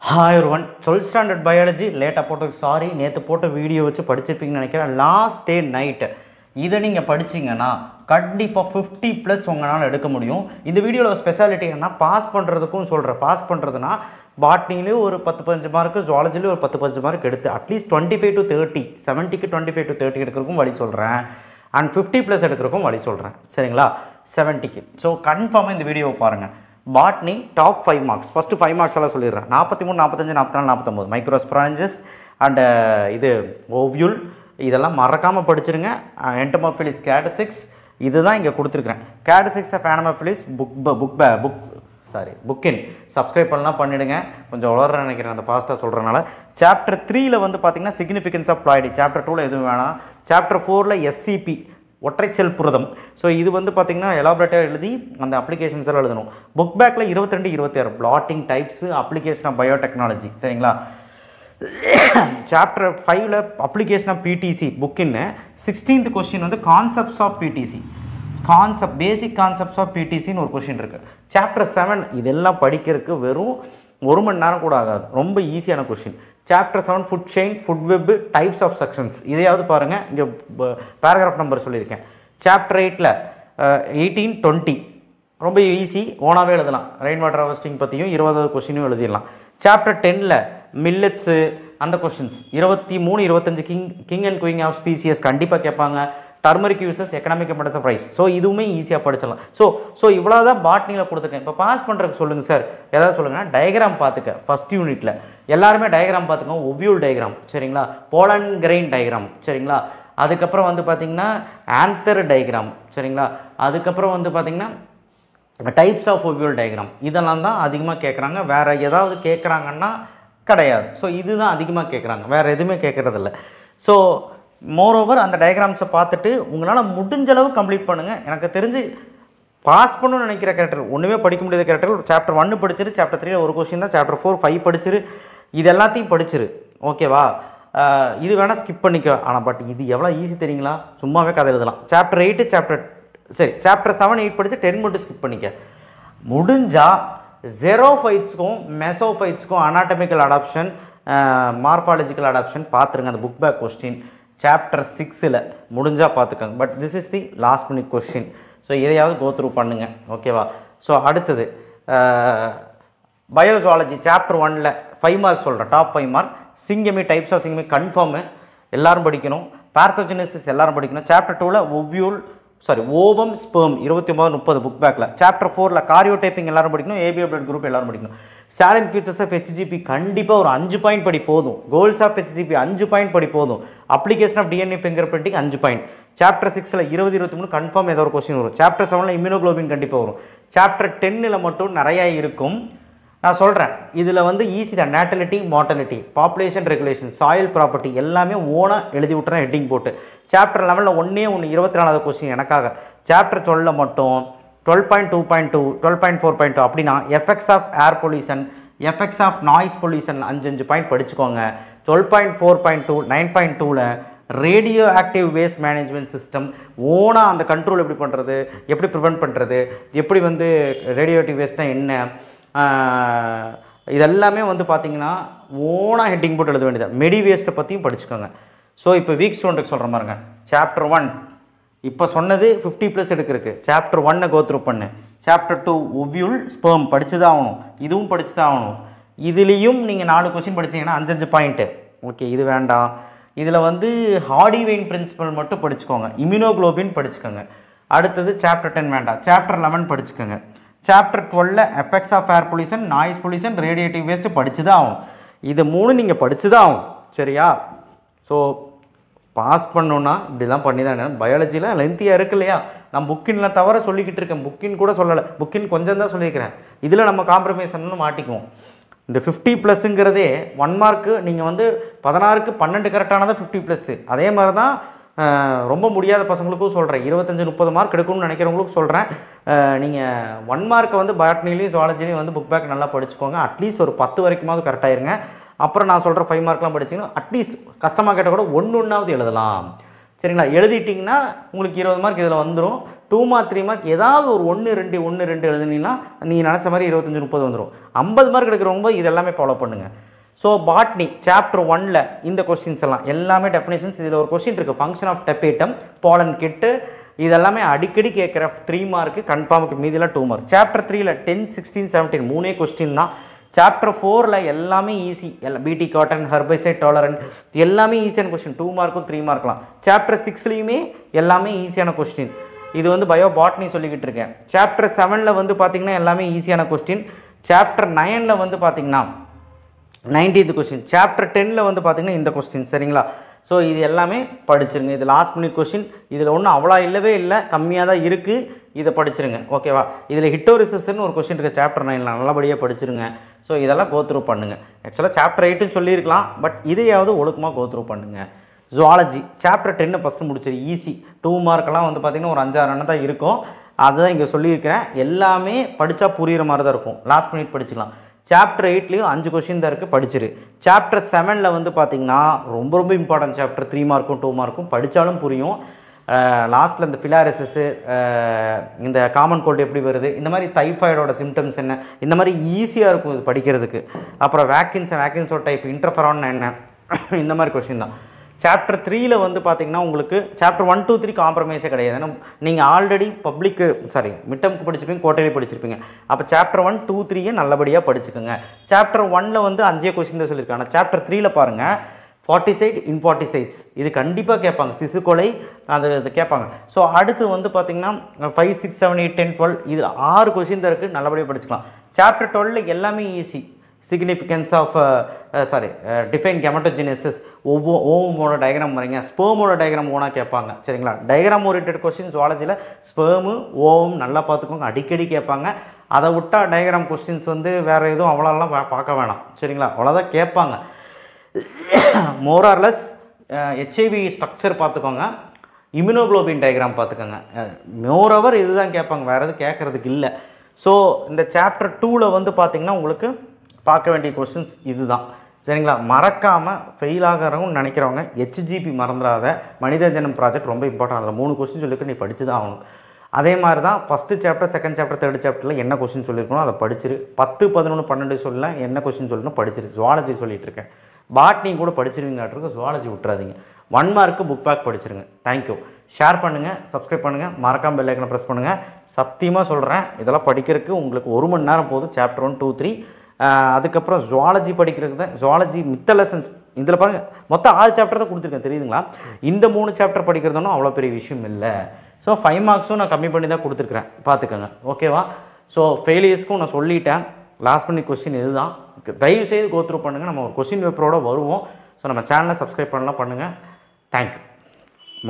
Hi everyone, 12th standard biology லேட்டாக போட்டதுக்கு sorry. நேற்று போட்ட வீடியோ வச்சு படிச்சிருப்பீங்கன்னு நினைக்கிறேன். லாஸ்ட் டே நைட்டு இதை நீங்கள் படிச்சிங்கன்னா கண்டிப்பாக 50+ உங்களால் எடுக்க முடியும். இந்த வீடியோவில் ஸ்பெஷாலிட்டி என்ன பாஸ் பண்ணுறதுக்கும் சொல்கிறேன். பாஸ் பண்ணுறதுனா பாட்னிலையும் ஒரு 10-15 மார்க்கு, ஜுவாலஜிலையும் ஒரு 10-15 மார்க் எடுத்து அட்லீஸ்ட் 25 to 30, 70க்கு 25 to 30 எடுக்கிறதுக்கும் வழி சொல்கிறேன். அண்ட் 50+ எடுக்கிறதுக்கும் வழி சொல்கிறேன். சரிங்களா? 70க்கு. ஸோ கன்ஃபார்மாக இந்த வீடியோவை பாருங்கள். Botany top 5 marks. First 5 marks எல்லாம் சொல்லிடுறேன். 43, 45, 44, 49 மைக்ரோஸ்பிரான்ஜஸ் அண்டு இது ஓவியூல் இதெல்லாம் மறக்காமல் படிச்சிருங்க. என்டமோஃபிலிஸ் கேடசிக்ஸ் இதுதான் இங்கே கொடுத்துருக்குறேன். கேடசிக்ஸ் ஆஃப் ஆனமோஃபிலிஸ் புக்கின் சப்ஸ்கிரைப் பண்ணலாம் பண்ணிவிடுங்க. கொஞ்சம் வளர நினைக்கிறேன் அந்த ஃபாஸ்ட்டாக சொல்கிறனால. சாப்டர் 3ல் வந்து பார்த்திங்கன்னா சிக்னிஃபிகன்ஸ் ஆஃப் ப்ளாய்டி. சாப்டர் 2ல் எதுவும் வேணாம். சாப்டர் 4ல் எஸ்சிபி ஒற்றைச்செல் புரதம். ஸோ இது வந்து பார்த்திங்கன்னா எலாபரேட்டாக எழுதி அந்த அப்ளிகேஷன்ஸ் எல்லாம் எழுதணும். புக் பேக்கில் 22, 26 blotting types application of biotechnology. சரிங்களா? சாப்டர் 5ல் அப்ளிகேஷன் ஆஃப் பிடிசி புக்கின்னு 16th கொஸ்டின் வந்து concepts of PTC. Basic concepts of பிடிசின்னு ஒரு கொஸ்டின் இருக்குது. சாப்டர் 7 இதெல்லாம் படிக்கிறதுக்கு வெறும் 1 மணி நேரம் கூட ஆகாது. ரொம்ப ஈஸியான question. Chapter 7 food chain, food web, types of sections இதையாவது பாருங்கள். இங்கே பேராகிராஃப் நம்பர் சொல்லியிருக்கேன். சாப்டர் 8ல் 18, 20 ரொம்ப ஈஸி, ஓனாகவே எழுதலாம். ரெயின் வாட்டர் ஹார்வெஸ்டிங் பற்றியும் 20வது கொஸ்டினும் எழுதிடலாம். சாப்டர் 10ல் மில்லட்ஸு அந்த questions 23, 25 king and queen of species கண்டிப்பாக கேட்பாங்க. Turmeric uses, economic importance of rice. So இதுவுமே ஈஸியாக படிச்சிடலாம். ஸோ இவ்வளோ தான் பாட்னியில் கொடுத்துருக்கேன். இப்போ பாஸ் பண்ணுறதுக்கு சொல்லுங்கள் சார், ஏதாவது சொல்லுங்கன்னா டயக்ராம் பார்த்துக்க. ஃபஸ்ட் யூனிட்டில் எல்லாருமே டயக்ராம் பார்த்துக்கோங்க. ஒவ்யூல் டயக்ராம் சரிங்களா, போலன் கிரெயின் டயக்ராம் சரிங்களா, அதுக்கப்புறம் வந்து பார்த்திங்கன்னா ஆன்தர் டயக்ராம் சரிங்களா, அதுக்கப்புறம் வந்து பார்த்திங்கன்னா டைப்ஸ் ஆஃப் ஒவ்யூல் டயக்ராம். இதெல்லாம் தான் அதிகமாக கேட்குறாங்க. வேறு ஏதாவது கேட்குறாங்கன்னா கிடையாது. ஸோ இதுதான் அதிகமாக கேட்குறாங்க, வேறு எதுவுமே கேட்குறதில்ல. ஸோ மோரோவர் அந்த டயக்ராம்ஸை பார்த்துட்டு உங்களால் முடிஞ்சளவு கம்ப்ளீட் பண்ணுங்கள். எனக்கு தெரிஞ்சு பாஸ் பண்ணணும்னு நினைக்கிற கேரக்டர், ஒன்றுமே படிக்க முடியாத கேரக்டர் சாப்டர் 1 படிச்சிரு, சாப்டர் 3 ஒரு கொஸ்டின் தான், சாப்டர் 4, 5 படிச்சிரு, இது எல்லாத்தையும் படிச்சிரு. ஓகேவா? இது வேணால் ஸ்கிப் பண்ணிக்க. ஆனால் பட் இது எவ்வளோ ஈஸி தெரியுங்களா? சும்மாவே கதை எழுதலாம். சாப்டர் 8 சாப்டர் 7, 8 படித்து 10 மட்டும் ஸ்கிப் பண்ணிக்க. முடிஞ்சால் ஜெரோஃபைட்ஸ்க்கும் மெசோஃபைட்ஸ்க்கும் அனாட்டமிக்கல் அடாப்ஷன், மார்ஃபாலஜிக்கல் அடாப்ஷன் பார்த்துருங்க. அந்த புக் பேக் கொஸ்டின் சாப்டர் 6ல் முடிஞ்சால் பார்த்துக்கோங்க. But this is the last minute question. So இதையாவது கோ த்ரூ பண்ணுங்கள். ஓகேவா? ஸோ அடுத்தது பயோசுவாலஜி சாப்டர் 1ல் 5 மார்க் சொல்கிறேன். Top 5 mark. Syngamy, types of syngamy confirm எல்லாரும் படிக்கணும். பேர்த்தோஜெனிசிஸ் எல்லாரும் படிக்கணும். சாப்டர் 2ல் ஓவம் ஸ்பெர்ம் 29, 30 புக் பேக்கில். சாப்டர் 4ல் காரியோடைப்பிங் எல்லாரும் படிக்கணும். ஏபிஓ பிளட் குரூப் எல்லாரும் படிக்கணும். சேலன் ஃபியூச்சர்ஸ் ஆஃப் ஹெச்ஜிபி கண்டிப்பாக ஒரு 5 பாயிண்ட் படி போதும். கோல்ஸ் ஆஃப் ஹெச்ஜிபி 5 பாயிண்ட் படி போதும். Application of DNA fingerprinting 5 point. Chapter 6ல் 20, 23 கன்ஃபார்ம் ஏதோ ஒரு கொஸ்டின் வரும். சாப்டர் 7ல் இம்யூனோகுளோபின் கண்டிப்பாக வரும். சாப்டர் 10ல் மட்டும் நிறையா இருக்கும். நான் சொல்கிறேன், இதில் வந்து ஈஸி தான். Natality, mortality, population regulation, soil property எல்லாமே ஓனாக எழுதி விட்டுறேன் ஹெட்டிங் போட்டு. சாப்டர் 11ல் 24வது கொஸ்டின் எனக்காக. சாப்டர் 12ல் மட்டும் 12.2.2, 12.4.2 அப்படின்னா effects of air pollution, effects of noise pollution 5 point படிச்சுக்கோங்க. 12.4.2, 9.2ல் radioactive waste management system ஓனாக அந்த கண்ட்ரோல் எப்படி பண்ணுறது, எப்படி ப்ரிவெண்ட் பண்ணுறது, எப்படி வந்து ரேடியோ ஆக்டிவ் வேஸ்ட்னால் என்ன, இதெல்லாமே வந்து பார்த்திங்கன்னா ஓனாக ஹெட்டிங் போட்டு எழுத வேண்டியது. மெடி வேஸ்ட்டை பற்றியும் படிச்சுக்கோங்க. ஸோ இப்போ வீக் ஸ்டூடெண்ட்டுக்கு சொல்கிற மாதிரிங்க. சாப்டர் 1 இப்போ சொன்னது 50+ எடுக்கிறதுக்கு சாப்டர் 1 கோ த்ரூ பண்ணு. சாப்டர் 2 ஒவ்யூல் ஸ்பெர்ம் படித்து தான் ஆகணும். இதுவும் படித்து தான் ஆகணும். இதுலேயும் நீங்கள் 4 கொஸ்டின் படிச்சிங்கன்னா 5 பாயிண்ட்டு. ஓகே, இது வேண்டாம். இதில் வந்து ஹார்டி வெயின் பிரின்சிபல் மட்டும் படிச்சுக்கோங்க. இம்யூனோகுளோபின் படிச்சுக்கோங்க. அடுத்தது சாப்டர் 10 வேண்டாம். சாப்டர் 11 படிச்சுக்கோங்க. சாப்டர் 12ல் effects of air pollution, noise pollution, radiative waste படித்து தான் ஆகும். இது 3 நீங்கள் படித்து தான் ஆகும். சரியா? ஸோ பாஸ் பண்ணணுன்னா இப்படிலாம் பண்ணி தான். பயாலஜியில் லென்த்தியாக இருக்கு இல்லையா? நான் புக்கின்லாம் தவிர சொல்லிக்கிட்டு இருக்கேன். புக்கின் கூட சொல்லலை. புக்கின் கொஞ்சம் தான் சொல்லியிருக்கிறேன். இதில் நம்ம காம்ப்ரமைஸ் பண்ணணும் மாட்டிக்குவோம். இந்த 50+ங்கிறதே 1 மார்க்கு. நீங்கள் வந்து 16க்கு 12 கரெக்டானதான் 50+. அதே மாதிரி தான் ரொம்ப முடியாத பசங்களுக்கும் சொல்கிறேன். 25, 30 மார்க் எடுக்கணும்னு நினைக்கிறவங்களுக்கும் சொல்கிறேன். நீங்கள் 1 மார்க்கை வந்து பாட்னிலையும் ஜுவாலஜிலையும் வந்து புக் பேக் நல்லா படிச்சுக்கோங்க. அட்லீஸ்ட் ஒரு 10 வரைக்குமாவது கரெக்டாயிருங்க. அப்புறம் நான் சொல்கிற 5 மார்க்லாம் படிச்சிங்கன்னா அட்லீஸ்ட் கஷ்டமாக கேட்டால் கூட 1 எழுதலாம். சரிங்களா? எழுதிட்டிங்கன்னா உங்களுக்கு 20 மார்க் இதில் வந்துடும். 2 மார்க் 3 மார்க் ஏதாவது ஒரு 1 2 எழுதுனீங்கன்னா நீங்கள் நினச்ச மாதிரி 25 30 வந்துடும். 50 மார்க் எடுக்கிறவங்க இது எல்லாமே ஃபாலோ பண்ணுங்கள். ஸோ பாட்னி சாப்டர் 1ல் இந்த கொஸ்டின்ஸ் எல்லாம் எல்லாமே டெஃபினேஷன்ஸ். இதில் ஒரு கொஸ்டின் இருக்குது, ஃபங்க்ஷன் ஆஃப் டெப்பேட்டம் பாலன் கிட்டு. இதெல்லாமே அடிக்கடி கேட்குற 3 மார்க்கு கன்ஃபார்முக்கு, மீதியில் 2 மார்க். சாப்டர் 3ல் 10 16 17 3 கொஸ்டின் தான். சாப்டர் 4ல் எல்லாமே ஈஸி, பிடி காட்டன் ஹெர்பைசைட் டாலரண்ட் எல்லாமே ஈஸியான கொஸ்டின், 2 மார்க்கும் 3 மார்க்லாம். சாப்டர் 6லேயுமே எல்லாமே ஈஸியான கொஸ்டின். இது வந்து பயோ பாட்னி சொல்லிக்கிட்டு இருக்கேன். சாப்டர் 7ல் வந்து பார்த்திங்கன்னா எல்லாமே ஈஸியான கொஸ்டின். சாப்டர் 9ல் வந்து பார்த்திங்கன்னா 19th கொஸ்டின். சாப்டர் 10ல் வந்து பார்த்திங்கன்னா இந்த கொஸ்டின். சரிங்களா? ஸோ இது எல்லாமே படிச்சிருங்க. இது லாஸ்ட் மினிட் கொஸ்டின். இதில் ஒன்றும் அவ்வளோ இல்லவே இல்லை, கம்மியாக தான் இருக்குது. இதை படிச்சிருங்க. ஓகேவா? இதில் ஹிட்டோரிசஸ்ன்னு ஒரு கொஸ்டின் இருக்குது சாப்டர் 9ல், நல்லபடியாக படிச்சிருங்க. ஸோ இதெல்லாம் கோத்ரூ பண்ணுங்கள். ஆக்சுவலாக சாப்டர் 8ன்னு சொல்லியிருக்கலாம், பட் இதையாவது ஒழுக்கமாக கோத்ரூ பண்ணுங்கள். ஜுவாலஜி சாப்டர் 10 ஃபஸ்ட்டு முடிச்சிரு, ஈஸி. 2 மார்க்கெல்லாம் வந்து பார்த்திங்கன்னா ஒரு 5-6 எண்ணம் தான் இருக்கும். அதுதான் இங்கே சொல்லியிருக்கிறேன். எல்லாமே படித்தா புரிகிற மாதிரி தான் இருக்கும். லாஸ்ட் மினிட் படிச்சுக்கலாம். சாப்டர் 8லேயும் 5 கொஸ்டின் தான் இருக்குது, படிச்சிரு. சாப்டர் 7ல் வந்து பார்த்திங்கன்னா ரொம்ப ரொம்ப இம்பார்ட்டன்ட் சாப்டர், 3 மார்க்கும் 2 மார்க்கும் படித்தாலும் புரியும். லாஸ்ட்டில் இந்த ஃபிலாரிசிஸு, இந்த காமன் கோல்டு எப்படி வருது, இந்த மாதிரி டைஃபாய்டோட சிம்டம்ஸ் என்ன, இந்த மாதிரி ஈஸியாக இருக்கும் இது படிக்கிறதுக்கு. அப்புறம் வேக்கின்ஸோட டைப், இன்டர்ஃபெரான் என்ன, இந்த மாதிரி கொஸ்டின் தான். சாப்டர் 3ல் வந்து பார்த்திங்கன்னா உங்களுக்கு சாப்டர் 1 2 3 காம்ப்ரமைஸே கிடையாது. ஏன்னா நீங்கள் ஆல்ரெடி மிட்டம்க்கு படிச்சிருப்பீங்க, கோட்டையிலே படிச்சிருப்பீங்க. அப்போ சாப்டர் 1 2 3 நல்லபடியாக படிச்சுக்கோங்க. சாப்டர் 1ல் வந்து 5 கொஸ்டின் தான் சொல்லியிருக்காங்க. சாப்டர் 3ல் பாருங்கள், ஃபார்ட்டிசைட் இன்ஃபார்ட்டிசைட்ஸ் இது கண்டிப்பாக கேட்பாங்க, சிசுக்கொலை அது கேட்பாங்க. ஸோ அடுத்து வந்து பார்த்திங்கன்னா 5 6 7 8 10 12 இது 6 கொஸ்டின் தான் இருக்குது, நல்லபடியாக படிச்சுக்கலாம். சாப்டர் 12ல் எல்லாமே easy. Significance of define gametogenesis, ஓவமோட டயக்ராம் வரைங்க, ஸ்பெர்மோட டயக்ராம் ஓனாக கேட்பாங்க. சரிங்களா? டயக்ராம் ஓரியன்டட் கொஸ்டின் ஜுவாலஜியில் ஸ்பெர்மு ஓவம் நல்லா பார்த்துக்கோங்க, அடிக்கடி கேட்பாங்க. அதை விட்டால் டயக்ராம் கொஸ்டின்ஸ் வந்து வேறு எதுவும் அவ்வளோலாம் பார்க்க வேணாம். சரிங்களா? அவ்வளோதான் கேட்பாங்க. மோரார்லெஸ் ஹெச்ஐவி ஸ்ட்ரக்சர் பார்த்துக்கோங்க, இம்யூனோகுளோபின் டயக்ராம் பார்த்துக்கோங்க. மோரோவர் இதுதான் கேட்பாங்க, வேறு எதுவும் கேட்குறதுக்கு இல்லை. ஸோ இந்த சாப்டர் 2ல் வந்து பார்த்திங்கன்னா உங்களுக்கு பார்க்க வேண்டிய கொஸ்டின்ஸ் இதுதான். சரிங்களா? மறக்காமல் ஃபெயில் ஆகிறவங்க நினைக்கிறவங்க HGP மறந்துடாத. மனித ஜனம் ப்ராஜெக்ட் ரொம்ப இம்பார்ட்டன்ட். அதில் 3 கொஸ்டின் சொல்லியிருக்கு, நீ படித்து தான் ஆகணும். அதே மாதிரி தான் first chapter, second chapter, third சாப்டரில் என்ன கொஸ்டின் சொல்லியிருக்கணும் அதை படிச்சிரு. 10 11 12 சொல்ல என்ன கொஸ்டின் சொல்லணும் படிச்சிரு. ஜுவாலஜி சொல்லிகிட்டு இருக்கேன், பாட்னி கூட படிச்சிருவீங்காட்டிருக்கு, ஜுவாலஜி விட்டுறாதீங்க. 1 மார்க்கு புக் பேக் படிச்சிருங்க. தேங்க்யூ. ஷேர் பண்ணுங்கள், சப்ஸ்கிரைப் பண்ணுங்கள், மறக்காமல் பெல் ஐக்கனை ப்ரெஸ் பண்ணுங்கள். சத்தியமாக சொல்கிறேன், இதெல்லாம் படிக்கிறதுக்கு உங்களுக்கு 1 மணி நேரம் போதும். சாப்டர் 1 2 3 அதுக்கப்புறம் ஜுவாலஜி படிக்கிறதுக்கு தான். ஜுவாலஜி மித்த லெசன்ஸ் இதில் பாருங்கள், மொத்தம் 6 சாப்டர் தான் கொடுத்துருக்கேன், தெரியுதுங்களா? இந்த 3 சாப்டர் படிக்கிறதுனும் அவ்வளோ பெரிய விஷயம் இல்லை. ஸோ 5 மார்க்ஸும் நான் கம்மி பண்ணி தான் கொடுத்துருக்குறேன், பார்த்துக்கோங்க. ஓகேவா? ஸோ ஃபெயிலியர்ஸ்க்கும் நான் சொல்லிட்டேன். லாஸ்ட் மினிட் கொஸ்டின் இதுதான். தயவுசெய்து கோத்ரூ பண்ணுங்கள். நம்ம ஒரு கொஸ்டின் பேப்பரோடு வருவோம். ஸோ நம்ம சேனலை சப்ஸ்கிரைப் பண்ணலாம், பண்ணுங்கள். தேங்க்யூ.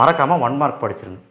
மறக்காமல் 1 மார்க் படிச்சிருங்க.